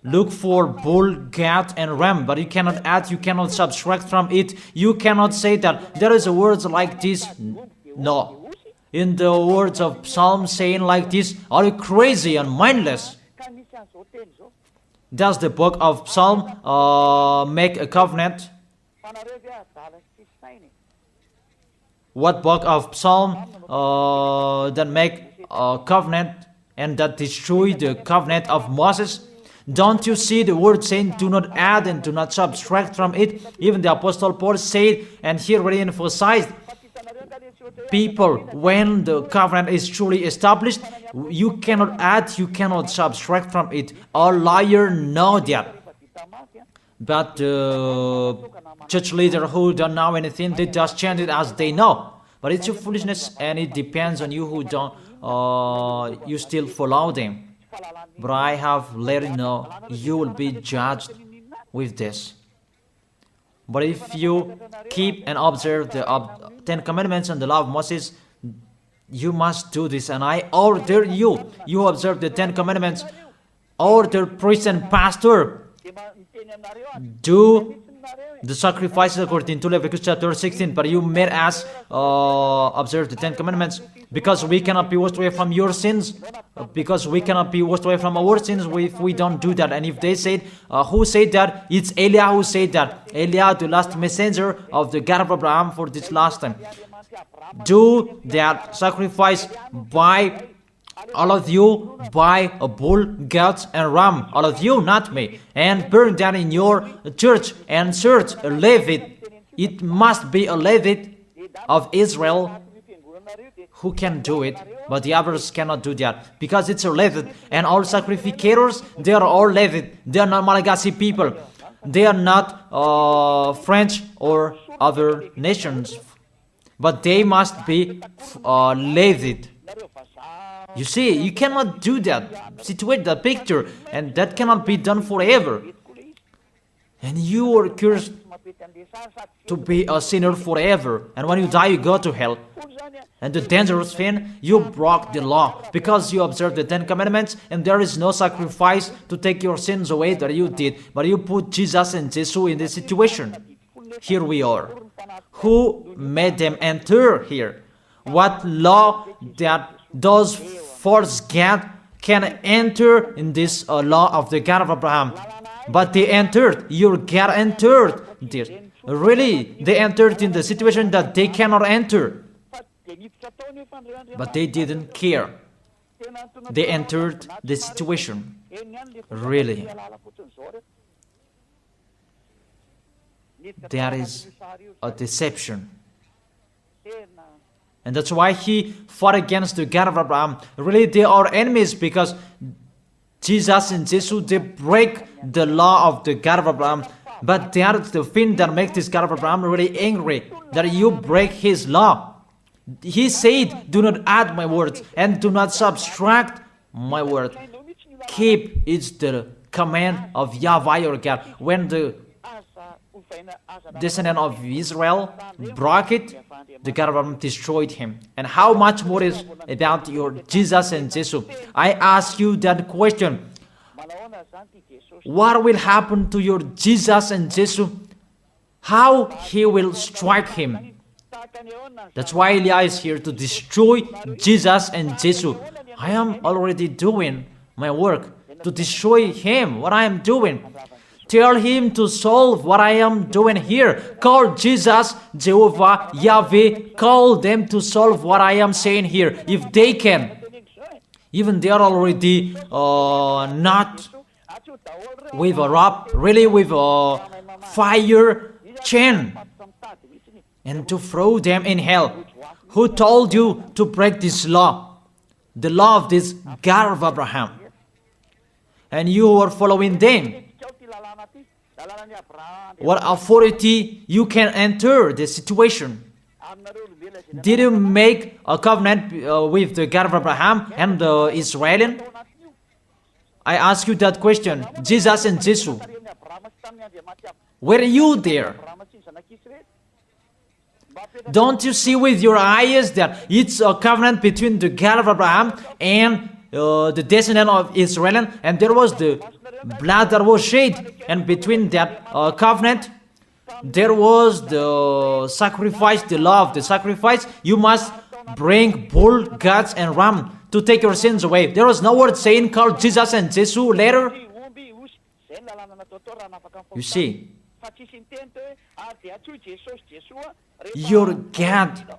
Look for bull, goat, and ram, but you cannot add, you cannot subtract from it. You cannot say that there is a words like this. No. In the words of Psalm saying like this, are you crazy and mindless? Does the book of Psalm make a covenant? What book of Psalm that make a covenant and that destroy the covenant of Moses? Don't you see the word saying, do not add and do not subtract from it? Even the Apostle Paul said, and here really emphasized, people, when the covenant is truly established, you cannot add, you cannot subtract from it. All liars know that. But church leaders who don't know anything, they just chant it as they know. But it's your foolishness, and it depends on you who don't, you still follow them. But I have let you know, you will be judged with this. But if you keep and observe the 10 commandments and the law of Moses, you must do this. And I order you, you observe the 10 commandments, order priest and pastor, do the sacrifices according to Leviticus chapter 16. But you made us observe the 10 commandments, because we cannot be washed away from your sins, because we cannot be washed away from our sins if we don't do that. And if they said, who said that? It's Eliah who said that. Eliah, the last messenger of the God of Abraham for this last time. Do that sacrifice by all of you, by a bull, goat, and ram. All of you, not me. And burn that in your church and search a Levite. It must be a Levite of Israel who can do it, but the others cannot do that, because it's a Levite. And all sacrificators, they are all Levite. They are not Malagasy people. They are not French or other nations, but they must be Levite. You see, you cannot do that, situate that picture, and that cannot be done forever. And you are cursed to be a sinner forever. And when you die, you go to hell. And the dangerous thing, you broke the law, because you observed the 10 commandments, and there is no sacrifice to take your sins away that you did. But you put Jesus and Jesus in this situation. Here we are. Who made them enter here? What law that those false God can enter in this law of the God of Abraham? But they entered. Your God entered this. Really, they entered in the situation that they cannot enter. But they didn't care. They entered the situation. Really. That is a deception. And that's why he fought against the God of Abraham. Really, they are enemies, because Jesus and Jesus, they break the law of the God of Abraham. But they are the thing that makes this God of Abraham really angry, that you break his law. He said, do not add my words, and do not subtract my word. Keep, it's the command of YAHVAH your God. When the descendant of Israel broke it, the God of Abraham destroyed him. And how much more is about your Jesus and Jesus? I ask you that question. What will happen to your Jesus and Jesus? How he will strike him? That's why Eliah is here, to destroy Jesus and Jesus. I am already doing my work to destroy him, what I am doing. Tell him to solve what I am doing here. Call Jesus, Jehovah, Yahweh. Call them to solve what I am saying here, if they can. Even they are already not with a rope, really with a fire chain, and to throw them in hell. Who told you to break this law? The law of this God of Abraham. And you are following them. What authority you can enter the situation? Did you make a covenant with the God of Abraham and the Israelian? I ask you that question. Jesus and Jesus, were you there? Don't you see with your eyes that it's a covenant between the God of Abraham and the descendant of Israel, and there was the blood that was shed, and between that covenant there was the sacrifice, the law of the sacrifice. You must bring bull, goats, and ram to take your sins away. There was no word saying call Jesus and Jesus later. You see, your God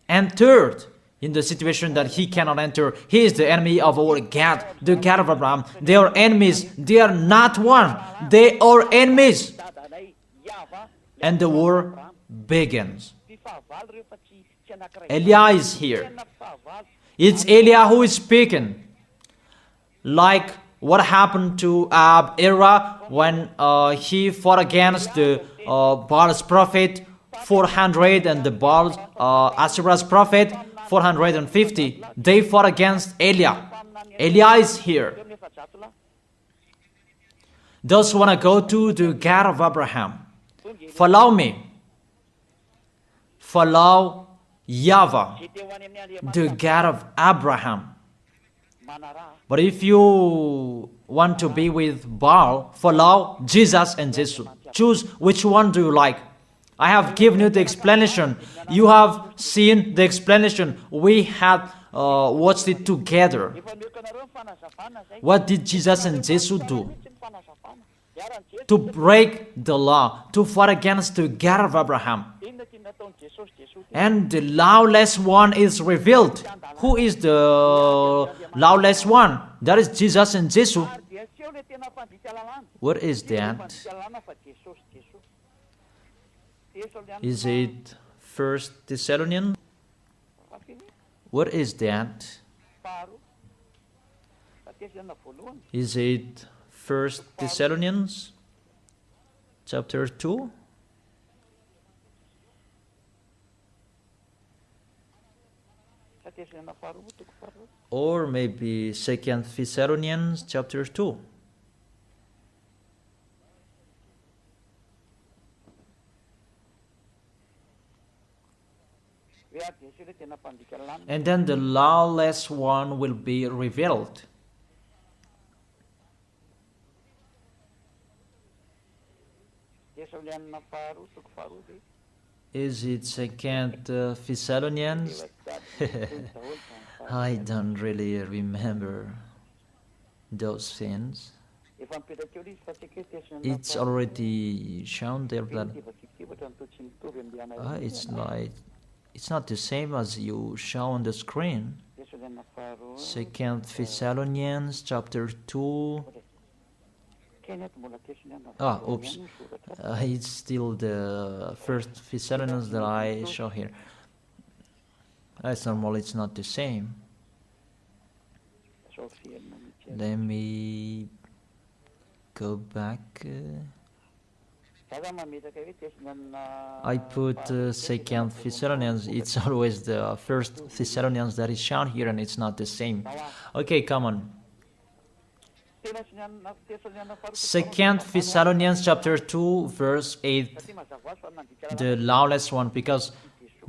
entered in the situation that he cannot enter. He is the enemy of our God, the God of Abraham. They are enemies. They are not one. They are enemies. And the war begins. Eliah is here. It's Eliah who is speaking. Like what happened to Era when he fought against the Baal's prophet 400, and the Baal, Asherah's prophet, 450. They fought against Eliah. Eliah is here. Those who want to go to the God of Abraham, follow me. Follow YAHVAH, the God of Abraham. But if you want to be with Baal, follow Jesus and Jesus. Choose which one do you like. I have given you the explanation. You have seen the explanation. We have watched it together. What did Jesus and Jesus do? To break the law, to fight against the God of Abraham. And the lawless one is revealed. Who is the lawless one? That is Jesus and Jesus. What is that? Is it 1 Thessalonians? What is that? Is it 1 Thessalonians chapter 2? Or maybe 2 Thessalonians chapter 2? And then the lawless one will be revealed. Is it 2 Thessalonians? I don't really remember those things. It's already shown there that it's not the same as you show on the screen. 2 Thessalonians chapter 2. Oops. It's still the 1 Thessalonians that I show here. It's normal, it's not the same. Let me go back. I put 2 Thessalonians. It's always the 1 Thessalonians that is shown here, and it's not the same. Okay, come on. 2 Thessalonians chapter 2 verse 8, the lawless one, because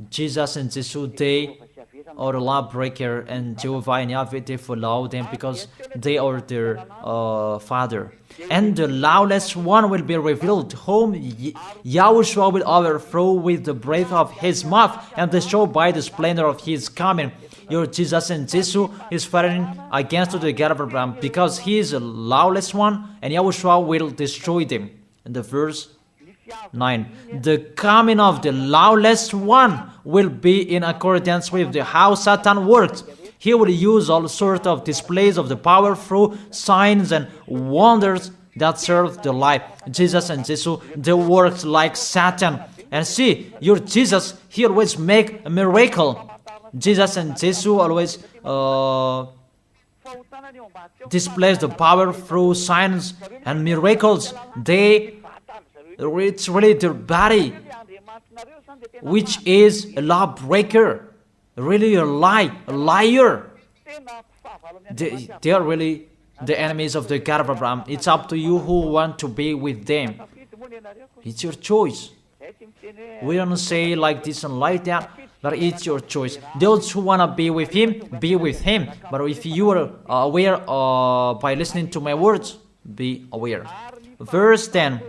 Jesus and Jesus, they are the lawbreaker, and YAHVAH and YAHVAH, they follow them because they are their father. And the lawless one will be revealed, whom YAHOSHUA will overthrow with the breath of his mouth, and destroy by the splendor of his coming. Your Jesus and Jesus is fighting against the God of Abraham, because he is a lawless one, and YAHOSHUA will destroy them. In the verse 9, the coming of the lawless one will be in accordance with how Satan works. He will use all sorts of displays of the power through signs and wonders that serve the lie. Jesus and Jesus, they work like Satan. And see, your Jesus, he always make a miracle. Jesus and Jesus always displays the power through signs and miracles. It's really their body, which is a lawbreaker, really a liar. They are really the enemies of the God of Abraham. It's up to you who want to be with them. It's your choice. We don't say like this and like that, but it's your choice. Those who want to be with him, be with him. But if you are aware by listening to my words, be aware. Verse 10,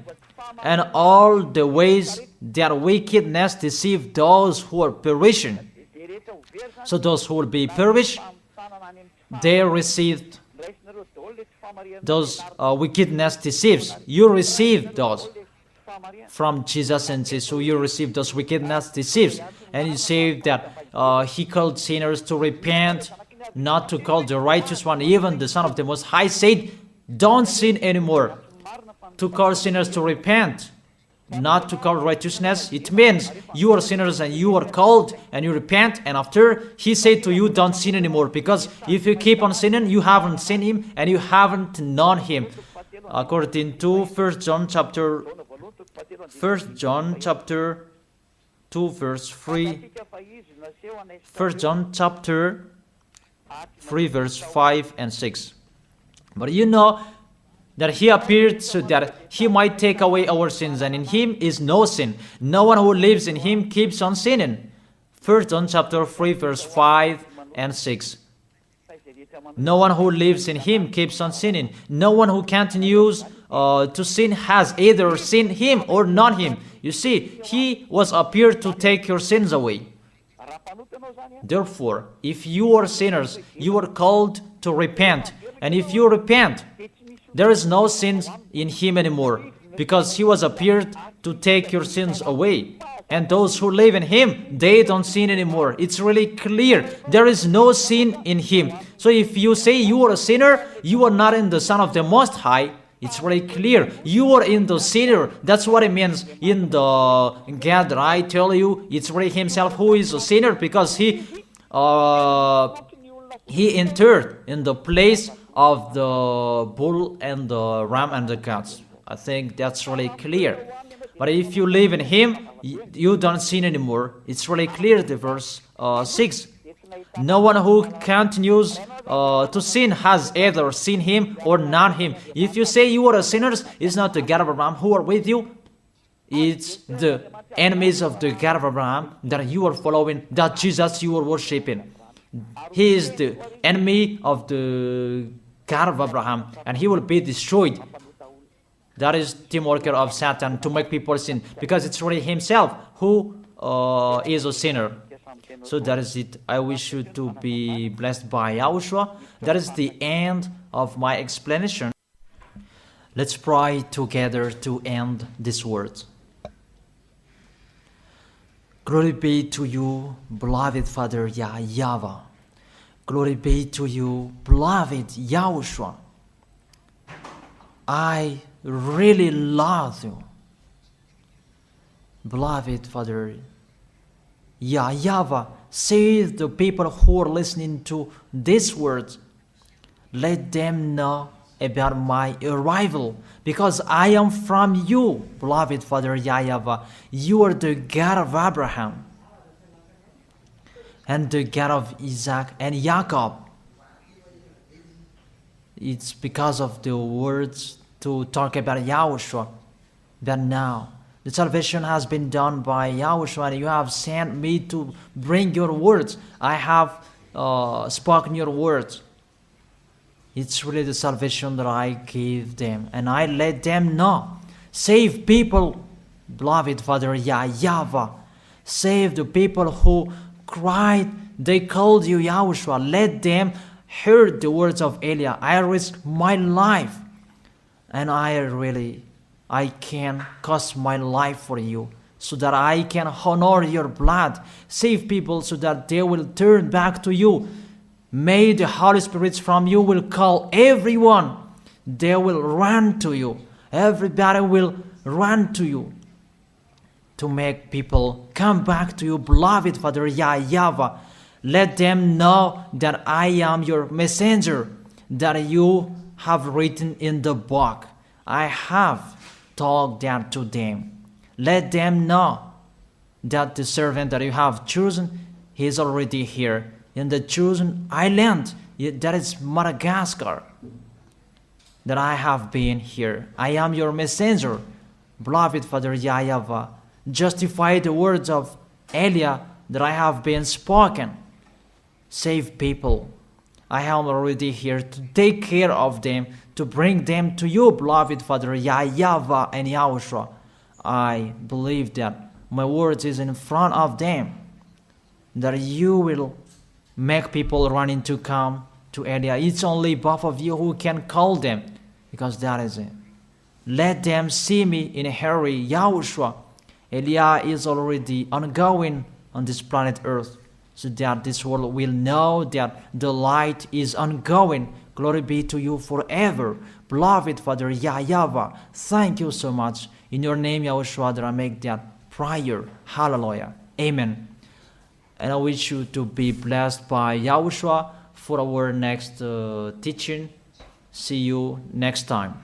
and all the ways that wickedness deceive those who are perishing. So those who will be perished, they received those wickedness deceives. You receive those from Jesus and Jesus. So you receive those wickedness deceives. And you say that he called sinners to repent, not to call the righteous one. Even the Son of the Most High said, don't sin anymore. To call sinners to repent, not to call righteousness. It means you are sinners and you are called and you repent, and after he said to you, don't sin anymore, because if you keep on sinning, you haven't seen him and you haven't known him. According to 1 John chapter 2 verse 3, fica país nasceu na 1 história John chapter 3 verse 5 and 6. But you know that he appeared so that he might take away our sins, and in him is no sin. No one who lives in him keeps on sinning. 1 John chapter 3 verse 5 and 6. No one who lives in him keeps on sinning. No one who continues to sin has either sinned him or not him. You see, he was appeared to take your sins away. Therefore, if you are sinners, you are called to repent. And if you repent, there is no sin in him anymore, because he was appeared to take your sins away. And those who live in him, they don't sin anymore. It's really clear. There is no sin in him. So if you say you are a sinner, you are not in the Son of the Most High. It's very clear. You are in the sinner. That's what it means in the God that I tell you. It's really himself who is a sinner, because he entered in the place of the bull and the ram and the goats. I think that's really clear. But if you live in him, you don't sin anymore. It's really clear, the verse 6. No one who continues to sin has either seen him or not him. If you say you are a sinner, it's not the God of Abraham who are with you. It's the enemies of the God of Abraham that you are following, that Jesus you are worshiping. He is the enemy of the God of Abraham, and he will be destroyed. That is the worker of Satan, to make people sin, because it's really himself who is a sinner. So that is it. I wish you to be blessed by Yahushua. That is the end of my explanation. Let's pray together to end this word. Glory be to you, beloved Father YAHVAH. Glory be to you, beloved Yahushua. I really love you, beloved Father YAHVAH. Save the people who are listening to these words. Let them know about my arrival, because I am from you, beloved Father YAHVAH. You are the God of Abraham and the God of Isaac and Jacob. It's because of the words to talk about Yahushua that now the salvation has been done by Yahushua, and you have sent me to bring your words. I have spoken your words. It's really the salvation that I gave them, and I let them know. Save people, beloved Father YAHVAH. Save the people who cried, they called you Yahushua. Let them hear the words of Eliah. I risk my life, and I can cost my life for you, so that I can honor your blood. Save people so that they will turn back to you. May the Holy Spirit from you will call everyone. They will run to you. Everybody will run to you to make people come back to you, beloved Father YAHVAH. Let them know that I am your messenger, that you have written in the book. I have told that to them. Let them know that the servant that you have chosen, he is already here in the chosen island, that is Madagascar, that I have been here. I am your messenger, beloved Father YAHVAH. Justify the words of Eliah that I have been spoken. Save people. I am already here to take care of them, to bring them to you, beloved Father YAHVAH and Yahushua. I believe that my words is in front of them, that you will make people running to come to Eliah. It's only both of you who can call them, because that is it. Let them see me in a hurry, Yahushua. Eliah is already ongoing on this planet Earth, so that this world will know that the light is ongoing. Glory be to you forever, beloved Father YAHVAH. Thank you so much. In your name, Yahushua, that I make that prayer. Hallelujah. Amen. And I wish you to be blessed by Yahushua for our next teaching. See you next time.